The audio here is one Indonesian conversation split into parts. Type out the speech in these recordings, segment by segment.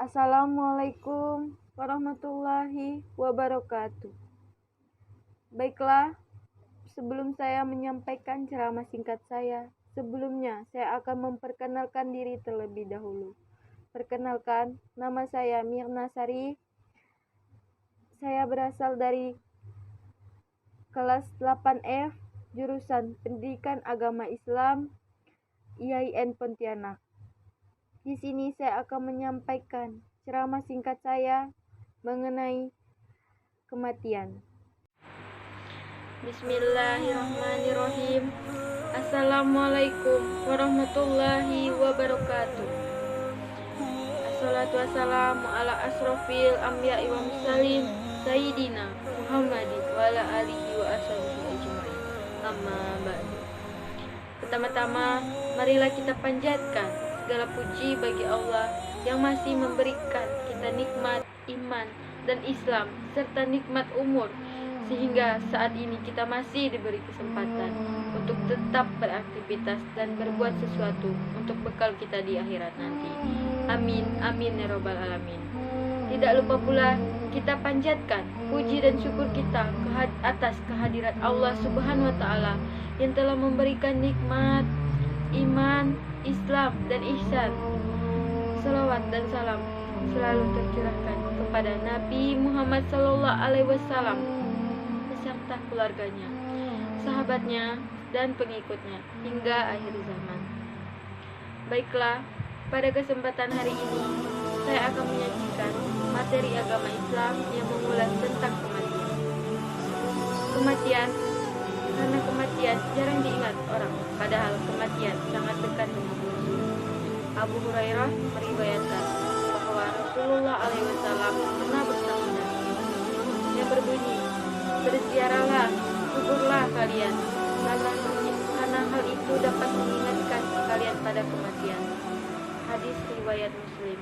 Assalamualaikum warahmatullahi wabarakatuh. Baiklah, sebelum saya menyampaikan ceramah singkat saya, sebelumnya saya akan memperkenalkan diri terlebih dahulu. Perkenalkan, nama saya Mirna Sari. Saya berasal dari kelas 8F, jurusan Pendidikan Agama Islam, IAIN Pontianak. Di sini saya akan menyampaikan ceramah singkat saya mengenai kematian. Bismillahirrahmanirrahim. Assalamualaikum warahmatullahi wabarakatuh. Assalatu wassalamu ala asrofil anbiya'i wa mursalin Sayyidina Muhammadin wa ala alihi wa ashabihi ajma'in. Amma ba'du. Pertama-tama, marilah kita panjatkan segala puji bagi Allah yang masih memberikan kita nikmat iman dan Islam serta nikmat umur, sehingga saat ini kita masih diberi kesempatan untuk tetap beraktivitas dan berbuat sesuatu untuk bekal kita di akhirat nanti. Amin, amin ya robbal alamin. Tidak lupa pula kita panjatkan puji dan syukur kita atas kehadirat Allah Subhanahu wa Ta'ala yang telah memberikan nikmat iman, Islam, dan ihsan. Salawat dan salam selalu tercurahkan kepada Nabi Muhammad SAW beserta keluarganya, sahabatnya, dan pengikutnya hingga akhir zaman. Baiklah, pada kesempatan hari ini saya akan menyajikan materi agama Islam yang mengulas tentang kematian. Karena kematian jarang diingat orang, padahal kematian sangat dekat dengan Rasul. Abu Hurairah meriwayatkan bahwa Rasulullah SAW pernah bersabda yang berbunyi, berziarahlah, kuburlah kalian, karena hal itu dapat mengingatkan kalian pada kematian. Hadis riwayat Muslim.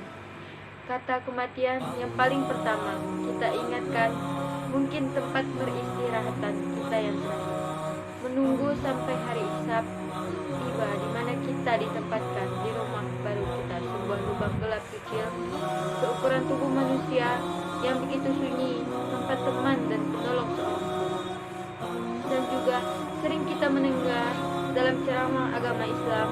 Kata kematian yang paling pertama kita ingatkan mungkin tempat peristirahatan kita yang terakhir. Menunggu sampai hari hisab tiba di mana kita ditempatkan di rumah baru kita, sebuah lubang gelap kecil seukuran tubuh manusia yang begitu sunyi tanpa teman dan penolong seorang pun. Dan juga sering kita mendengar dalam ceramah agama Islam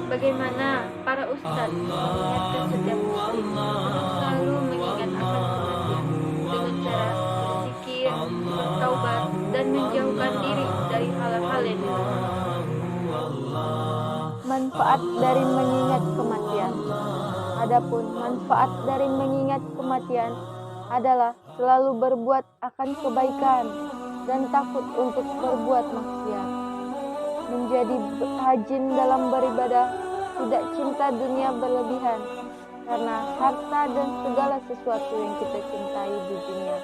bagaimana para ustadz mengingatkan setiap muslim untuk selalu mengingat akan kematian dengan cara berzikir, bertaubat, dan menjauhkan diri dari hal-hal yang dilarang. Manfaat dari mengingat kematian. Adapun manfaat dari mengingat kematian adalah selalu berbuat akan kebaikan dan takut untuk berbuat maksiat. Menjadi rajin dalam beribadah, tidak cinta dunia berlebihan, karena harta dan segala sesuatu yang kita cintai di dunia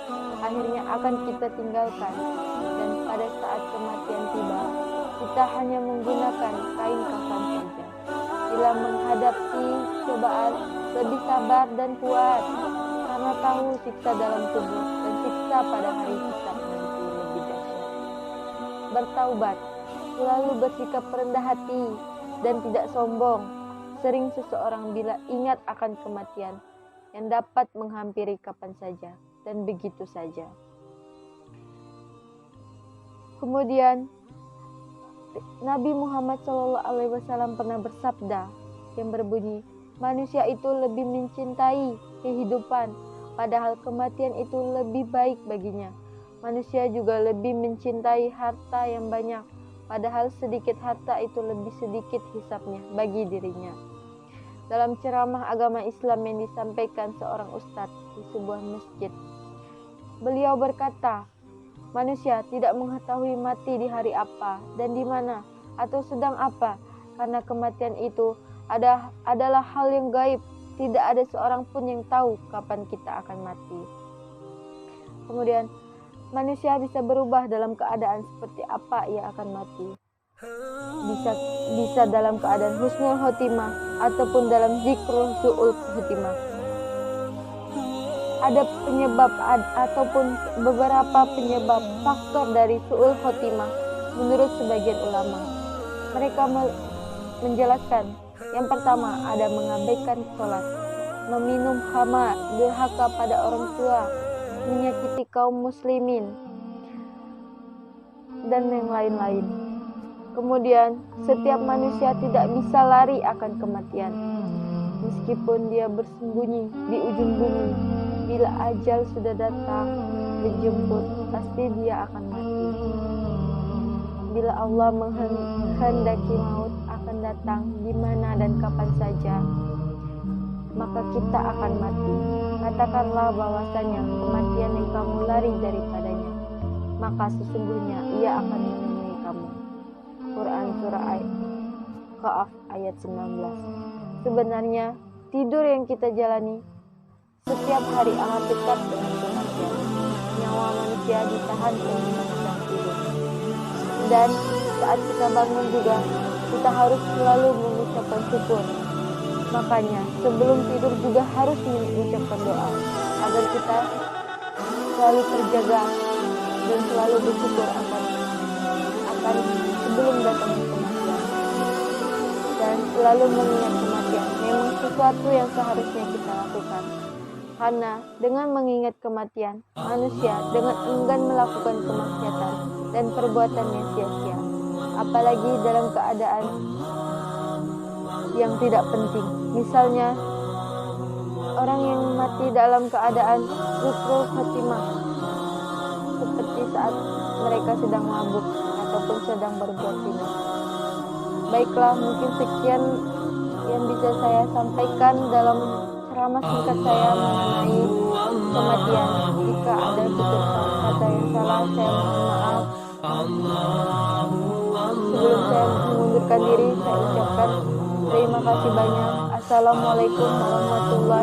akhirnya akan kita tinggalkan, dan pada saat kematian tiba kita hanya menggunakan kain kafan saja. Bila menghadapi cobaan, lebih sabar dan kuat, karena tahu siksa dalam tubuh dan siksa pada hari hisab nanti lebih dahsyat. Bertaubat, selalu bersikap rendah hati dan tidak sombong. Sering seseorang bila ingat akan kematian yang dapat menghampiri kapan saja dan begitu saja. Kemudian Nabi Muhammad SAW pernah bersabda yang berbunyi, manusia itu lebih mencintai kehidupan, padahal kematian itu lebih baik baginya. Manusia juga lebih mencintai harta yang banyak, padahal sedikit harta itu lebih sedikit hisapnya bagi dirinya. Dalam ceramah agama Islam yang disampaikan seorang ustadz di sebuah masjid, beliau berkata, manusia tidak mengetahui mati di hari apa dan di mana atau sedang apa, karena kematian itu adalah hal yang gaib. Tidak ada seorang pun yang tahu kapan kita akan mati. Kemudian manusia bisa berubah dalam keadaan seperti apa ia akan mati. Bisa dalam keadaan husnul khotimah ataupun dalam zikrul su'ul khotimah. Ada penyebab ataupun beberapa penyebab faktor dari su'ul khotimah menurut sebagian ulama. Mereka menjelaskan, yang pertama ada mengabaikan sholat, meminum khamar, durhaka pada orang tua, menyakiti kaum muslimin, dan yang lain-lain. Kemudian, setiap manusia tidak bisa lari akan kematian. Meskipun dia bersembunyi di ujung bumi, bila ajal sudah datang menjemput, pasti dia akan mati. Bila Allah menghendaki maut akan datang di mana dan kapan saja, maka kita akan mati. Katakanlah bahwasanya kematian yang kamu lari daripadanya, maka sesungguhnya ia akan menemui kamu. Quran Surah Qaf ayat 19. Sebenarnya tidur yang kita jalani setiap hari amat dekat dengan kematian. Nyawa manusia ditahan ketika sedang tidur. Dan saat kita bangun juga, kita harus selalu mengucapkan syukur. Makanya sebelum tidur juga harus mengucapkan doa agar kita selalu terjaga dan selalu bersyukur akan sebelum datangnya kematian. Dan selalu mengingat kematian memang sesuatu yang seharusnya kita lakukan. Karena dengan mengingat kematian, manusia dengan enggan melakukan kemaksiatan dan perbuatan yang sia-sia, apalagi dalam keadaan yang tidak penting. Misalnya, orang yang mati dalam keadaan husnul khotimah, seperti saat mereka sedang mabuk ataupun sedang berbuat zina. Baiklah, mungkin sekian yang bisa saya sampaikan dalam ceramah singkat saya mengenai kematian. Jika ada tutur kata yang salah, saya mohon maaf. Sebelum saya mengundurkan diri, saya ucapkan terima kasih banyak. Assalamualaikum warahmatullahi